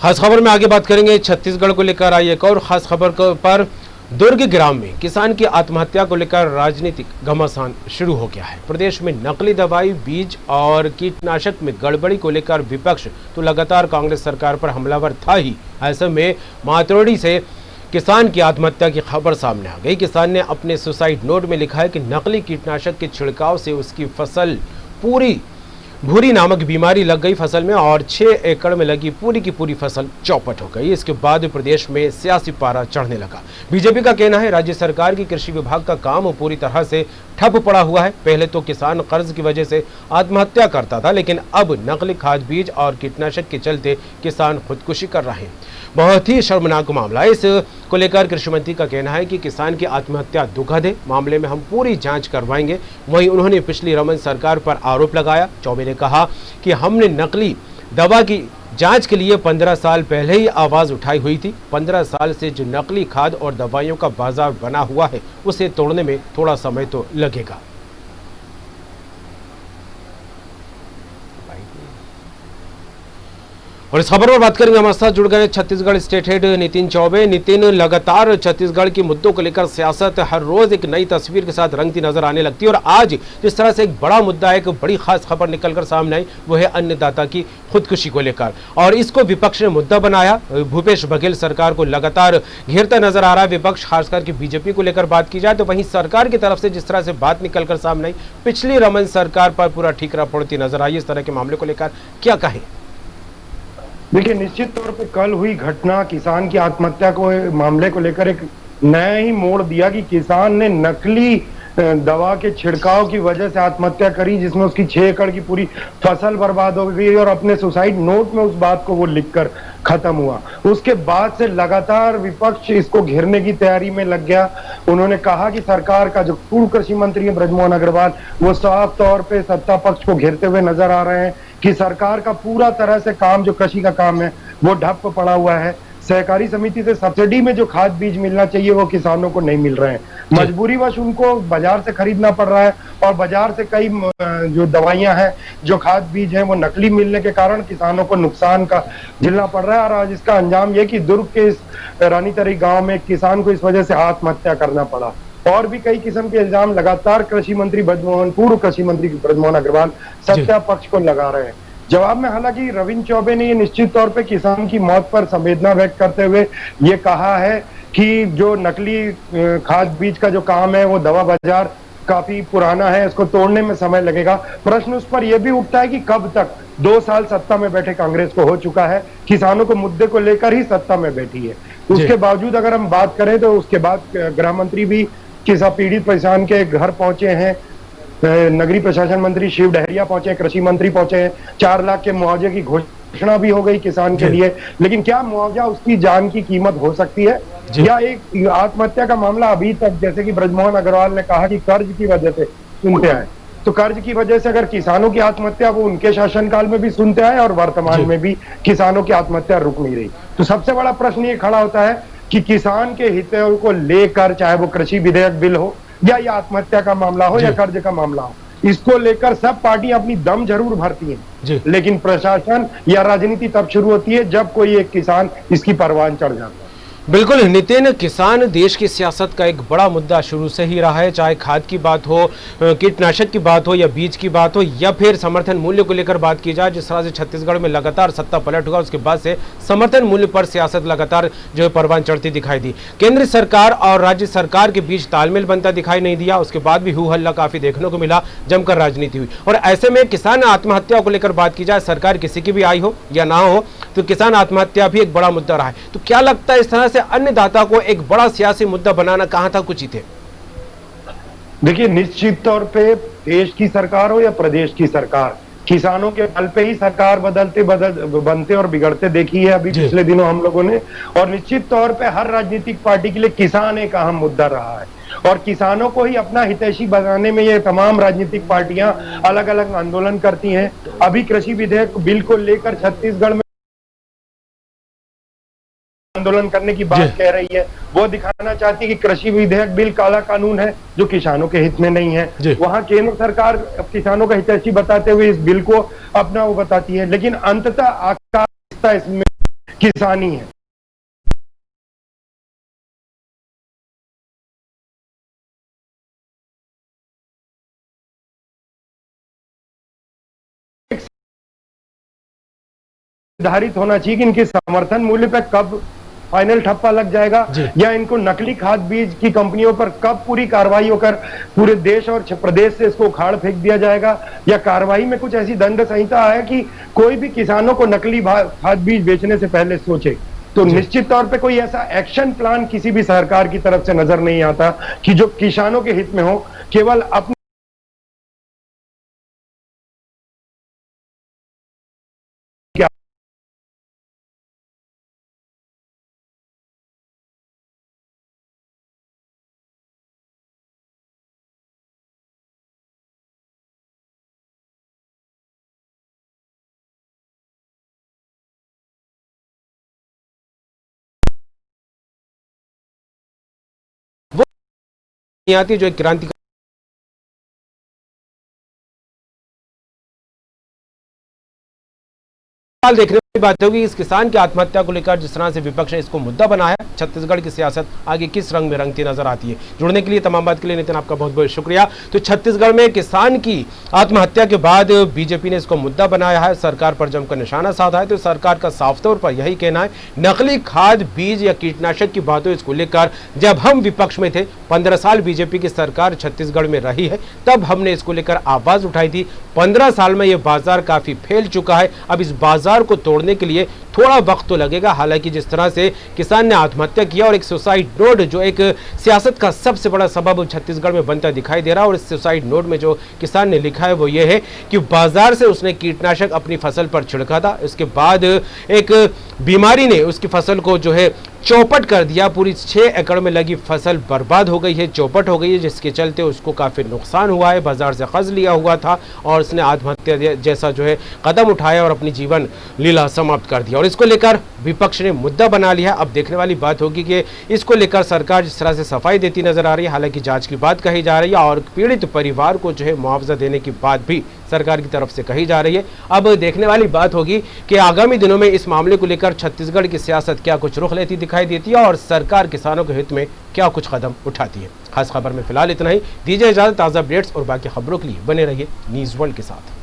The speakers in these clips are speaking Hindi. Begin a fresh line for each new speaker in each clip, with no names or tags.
खास खबर में आगे बात करेंगे। छत्तीसगढ़ को लेकर आई एक और खास खबर पर दुर्ग ग्राम में किसान की आत्महत्या को लेकर राजनीतिक घमासान शुरू हो गया है। प्रदेश में नकली दवाई, बीज और कीटनाशक में गड़बड़ी को लेकर विपक्ष तो लगातार कांग्रेस सरकार पर हमलावर था ही। ऐसे में मातरोड़ी से किसान की आत्महत्या की खबर सामने आ गई। किसान ने अपने सुसाइड नोट में लिखा है कि नकली कीटनाशक के छिड़काव से उसकी फसल पूरी भूरी नामक बीमारी लग गई फसल में और 6 एकड़ में लगी पूरी की पूरी फसल चौपट हो गई। इसके बाद प्रदेश में सियासी पारा चढ़ने लगा। बीजेपी का कहना है राज्य सरकार की कृषि विभाग का काम पूरी तरह से ठप पड़ा हुआ है। पहले तो किसान कर्ज की वजह से आत्महत्या करता था, लेकिन अब नकली खाद, बीज और कीटनाशक के चलते किसान खुदकुशी कर रहे हैं। बहुत ही शर्मनाक मामला है। इस को लेकर कृषि मंत्री का कहना है कि किसान की आत्महत्या दुखद है, मामले में हम पूरी जांच करवाएंगे। वहीं उन्होंने पिछली रमन सरकार पर आरोप लगाया। चौबे ने कहा कि हमने नकली दवा की जांच के लिए 15 साल पहले ही आवाज उठाई हुई थी। 15 साल से जो नकली खाद और दवाइयों का बाजार बना हुआ है, उसे तोड़ने में थोड़ा समय तो लगेगा। और इस खबर पर बात करेंगे। हमारे साथ जुड़ गए छत्तीसगढ़ स्टेट हेड नितिन चौबे। नितिन, लगातार छत्तीसगढ़ के मुद्दों को लेकर सियासत हर रोज एक नई तस्वीर के साथ रंगती नजर आने लगती है और आज जिस तरह से एक बड़ा मुद्दा, एक बड़ी खास खबर निकलकर सामने आई, वो है अन्नदाता की खुदकुशी को लेकर, और इसको विपक्ष ने मुद्दा बनाया। भूपेश बघेल सरकार को लगातार घेरता नजर आ रहा है विपक्ष, खासकर के बीजेपी को लेकर बात की जाए तो वहीं सरकार की तरफ से जिस तरह से बात निकलकर सामने आई, पिछली रमन सरकार पर पूरा ठीकरा पड़ती नजर आई। इस तरह के मामले को लेकर क्या कहें?
देखिए, निश्चित तौर पे कल हुई घटना किसान की आत्महत्या को मामले को लेकर एक नया ही मोड़ दिया कि किसान ने नकली दवा के छिड़काव की वजह से आत्महत्या करी, जिसमें उसकी 6 एकड़ की पूरी फसल बर्बाद हो गई और अपने सुसाइड नोट में उस बात को वो लिखकर खत्म हुआ। उसके बाद से लगातार विपक्ष इसको घेरने की तैयारी में लग गया। उन्होंने कहा कि सरकार का जो पूर्व कृषि मंत्री है बृजमोहन अग्रवाल, वो साफ तौर पे सत्ता पक्ष को घेरते हुए नजर आ रहे हैं कि सरकार का पूरा तरह से काम, जो कृषि का काम है, वो ठप पड़ा हुआ है। सहकारी समिति से सब्सिडी में जो खाद बीज मिलना चाहिए वो किसानों को नहीं मिल रहे हैं। मजबूरीवश उनको बाजार से खरीदना पड़ रहा है और बाजार से कई जो दवाइयां हैं, जो खाद बीज हैं, वो नकली मिलने के कारण किसानों को नुकसान का झेलना पड़ रहा है। और आज इसका अंजाम ये कि दुर्ग के इस रानीतरी गांव में किसान को इस वजह से आत्महत्या करना पड़ा। और भी कई किस्म के इल्जाम लगातार पूर्व कृषि मंत्री बृजमोहन अग्रवाल सत्ता पक्ष को लगा रहे हैं। जवाब में हालांकि रविंद्र चौबे ने ये निश्चित तौर पे किसान की मौत पर संवेदना व्यक्त करते हुए ये कहा है कि जो नकली खाद बीज का जो काम है, वो दवा बाजार काफी पुराना है, इसको तोड़ने में समय लगेगा। प्रश्न उस पर यह भी उठता है कि कब तक? 2 साल सत्ता में बैठे कांग्रेस को हो चुका है, किसानों को मुद्दे को लेकर ही सत्ता में बैठी है। उसके बावजूद अगर हम बात करें तो उसके बाद गृह मंत्री भी किसान पीड़ित किसान के घर पहुंचे हैं, नगरीय प्रशासन मंत्री शिव डहरिया पहुंचे, कृषि मंत्री पहुंचे हैं। 4 लाख के मुआवजे की घोषणा भी हो गई किसान के लिए, लेकिन क्या मुआवजा उसकी जान की कीमत हो सकती है? या एक आत्महत्या का मामला अभी तक, जैसे कि बृजमोहन अग्रवाल ने कहा कि कर्ज की वजह से सुनते आए, तो कर्ज की वजह से अगर किसानों की आत्महत्या वो उनके शासनकाल में भी सुनते आए और वर्तमान में भी किसानों की आत्महत्या रुक नहीं रही। तो सबसे बड़ा प्रश्न ये खड़ा होता है कि किसान के हितों को लेकर, चाहे वो कृषि विधेयक बिल हो या ये आत्महत्या का मामला हो या कर्ज का मामला हो, इसको लेकर सब पार्टियां अपनी दम जरूर भरती हैं, लेकिन प्रशासन या राजनीति तब शुरू होती है जब कोई एक किसान इसकी परवान चढ़ जाता है।
बिल्कुल नितिन, किसान देश की सियासत का एक बड़ा मुद्दा शुरू से ही रहा है, चाहे खाद की बात हो, कीटनाशक की बात हो या बीज की बात हो या फिर समर्थन मूल्य को लेकर बात की जाए। जिस तरह से छत्तीसगढ़ में लगातार सत्ता पलट हुआ, उसके बाद से समर्थन मूल्य पर सियासत लगातार जो है परवान चढ़ती दिखाई दी। केंद्र सरकार और राज्य सरकार के बीच तालमेल बनता दिखाई नहीं दिया। उसके बाद भी हू हल्ला काफी देखने को मिला, जमकर राजनीति हुई। और ऐसे में किसान आत्महत्या को लेकर बात की जाए, सरकार किसी की भी आई हो या ना हो, तो किसान आत्महत्या भी एक बड़ा मुद्दा रहा है। तो क्या लगता है इस तरह से अन्नदाता को एक बड़ा सियासी मुद्दा बनाना कहां था उचित है?
देखिए, निश्चित तौर पे देश की सरकार हो या प्रदेश की सरकार, किसानों के बल पे ही सरकार बनते और बिगड़ते देखी है अभी पिछले दिनों हम लोगों ने। और निश्चित तौर पे हर राजनीतिक पार्टी के लिए किसान एक अहम मुद्दा रहा है और किसानों को ही अपना हितैषी बनाने में ये तमाम राजनीतिक पार्टियां अलग अलग आंदोलन करती हैं। अभी कृषि विधेयक बिल को लेकर छत्तीसगढ़ में आंदोलन करने की बात कह रही है, वो दिखाना चाहती है कि कृषि विधेयक बिल काला कानून है जो किसानों के हित में नहीं है। वहां केंद्र सरकार किसानों का हितैषी बताते हुए इस बिल को अपना वो बताती है, लेकिन अंततः आकार इसमें किसानी है। निर्धारित होना चाहिए कि इनके समर्थन मूल्य पर कब फाइनल ठप्पा लग जाएगा, या इनको नकली खाद बीज की कंपनियों पर कब पूरी कार्रवाई होकर पूरे देश और प्रदेश से इसको उखाड़ फेंक दिया जाएगा, या कार्रवाई में कुछ ऐसी दंड संहिता है कि कोई भी किसानों को नकली खाद बीज बेचने से पहले सोचे। तो निश्चित तौर पे कोई ऐसा एक्शन प्लान किसी भी सरकार की तरफ से नजर नहीं आता कि जो किसानों के हित में हो, केवल अपने
नहीं आती जो एक क्रांति देखने वाली बात होगी। इस किसान की आत्महत्या को लेकर जिस तरह से विपक्ष ने इसको मुद्दा बनाया, छत्तीसगढ़ की सियासत आगे किस रंग में रंगती नजर आती है। जुड़ने के लिए, तमाम बात के लिए नितिन आपका बहुत बहुत शुक्रिया। तो छत्तीसगढ़ में किसान की आत्महत्या के बाद बीजेपी ने इसको मुद्दा बनाया है, सरकार पर जमकर निशाना साधा है। तो सरकार का साफ तौर पर यही कहना है, नकली खाद बीज या कीटनाशक की बातों इसको लेकर जब हम विपक्ष में थे, 15 साल बीजेपी की सरकार छत्तीसगढ़ में रही है, तब हमने इसको लेकर आवाज उठाई थी। 15 साल में यह बाजार काफी फैल चुका है। अब इस बाजार को तोड़ने के लिए थोड़ा वक्त तो लगेगा। हालांकि जिस तरह से किसान ने आत्महत्या किया और एक सुसाइड नोट जो एक सियासत का सबसे बड़ा सबब छत्तीसगढ़ में बनता दिखाई दे रहा है, और इस सुसाइड नोट में जो किसान ने लिखा है वो ये है कि बाजार से उसने कीटनाशक अपनी फसल पर छिड़का था, इसके बाद एक बीमारी ने उसकी फसल को जो है चौपट कर दिया। पूरी 6 एकड़ में लगी फसल बर्बाद हो गई है, चौपट हो गई है, जिसके चलते उसको काफी नुकसान हुआ है। बाजार से कर्ज लिया हुआ था और उसने आत्महत्या जैसा जो है कदम उठाया और अपनी जीवन लीला समाप्त कर दिया, और इसको लेकर विपक्ष ने मुद्दा बना लिया। अब देखने वाली बात होगी कि इसको लेकर सरकार जिस तरह से सफाई देती नजर आ रही है, हालांकि जांच की बात कही जा रही है और पीड़ित परिवार को जो है मुआवजा देने की बात भी सरकार की तरफ से कही जा रही है। अब देखने वाली बात होगी कि आगामी दिनों में इस मामले को लेकर छत्तीसगढ़ की सियासत क्या कुछ रुख लेती दिखाई देती है और सरकार किसानों के हित में क्या कुछ कदम उठाती है। खास खबर में फिलहाल इतना ही। दीजिए इजाजत। ताज़ा अपडेट्स और बाकी खबरों के लिए बने रहिए न्यूज़ वर्ल्ड के साथ।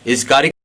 इस कार्य